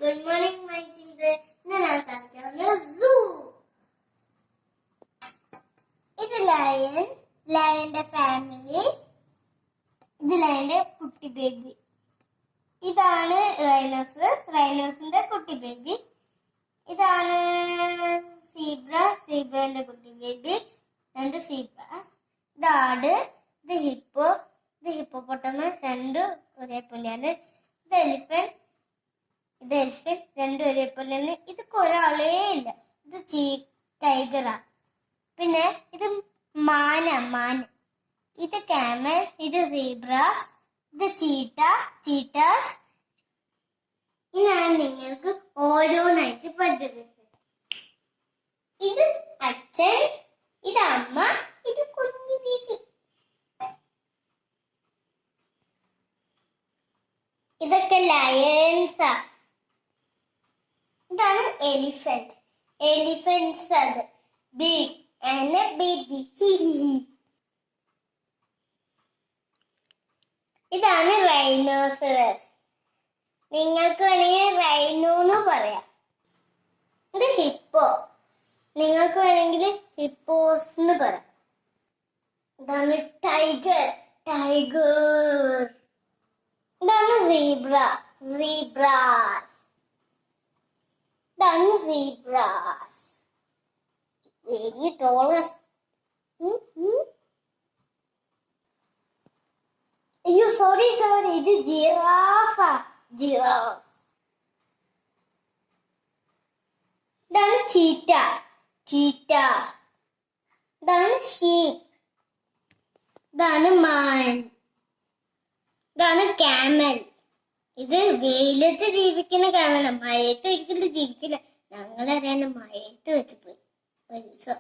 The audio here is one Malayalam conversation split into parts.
Good morning, my children. Zoo. It's a lion. Lion the family. It's a lion the kutti baby. ഇതാണ് rhinoceros. Rhinoceros കുട്ടി ബേബി. ഇതാണ് സീബ്ര. സീബ്രന്റെ കുട്ടി ബേബി. രണ്ട് സീബ്രാസ്. ഇതാണ് ഇത് ഹിപ്പോ. ഇത് ഹിപ്പോപ്പൊട്ടമസ്. രണ്ട് ഒരേപോലെയാണ്. ഇത് എലിഫന്റ്. ഇത് എലിഫന്റ്. രണ്ട് ഒരേപോലെയാണ്. ഇതൊക്കെ ഒരാളേ ഇല്ല. ഇത് ടൈഗറാ. പിന്നെ ഇത് മാന. ഇത് കാമൽ. ഇത് സീബ്രാസ്. ഇത് ചീറ്റാസ്. ഞാൻ നിങ്ങൾക്ക് ഓരോന്നായിട്ട് പരിചയപ്പെടുത്തും. ഇത് അച്ഛൻ, ഇത് അമ്മ, ഇത് കുഞ്ഞു ബേബി. ഇതൊക്കെ ലയൺസാ. ഇതാണ് എലിഫന്റ്. എലിഫന്റ്സ് അത് ബിഗ് ആൻഡ് ബേബി. ഇതാണ് റൈനോസറസ്. നിങ്ങൾക്ക് വേണമെങ്കിൽ റൈനോ എന്ന് പറയാം. ഇത് ഹിപ്പോ. നിങ്ങൾക്ക് വേണമെങ്കിൽ ഹിപ്പോസ് എന്ന് പറയാം. ഇതാണ് ടൈഗർ. ഇതാണ് സീബ്രാസ്. Very tallest. അയ്യോ സോറി, ഇത് ജിറാഫ്. ഇതാണ് ചീറ്റ. ഇതാണ് ഷീപ്പ്. ഇതാണ് മാൻ. ഇതാണ് കാമൽ. ഇത് വെയിലത്ത് ജീവിക്കുന്ന കാമല. മഴയത്ത് ഒരിക്കലും ജീവിക്കില്ല. ഞങ്ങളറിയാൻ മഴയത്ത് വെച്ചപ്പോയി ഒരു ദിവസം.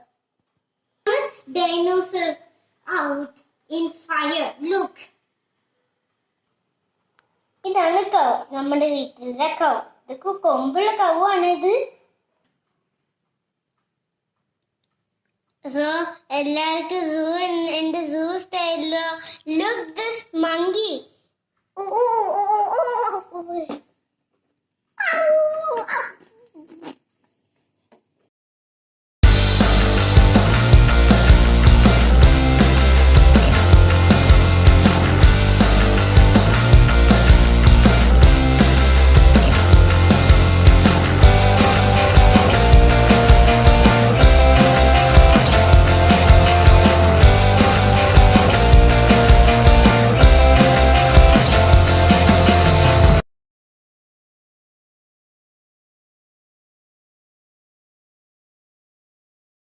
Dinosaur out in fire. Look. ഇതാണ് കൗ. നമ്മുടെ വീട്ടിലെ കൗ. ഇതൊക്കെ കൊമ്പുള്ള കൗവാണ് ഇത്. സോ എല്ലാവർക്കും സൂ എന്റെ സൂ സ്റ്റൈലിലോ. Look this monkey.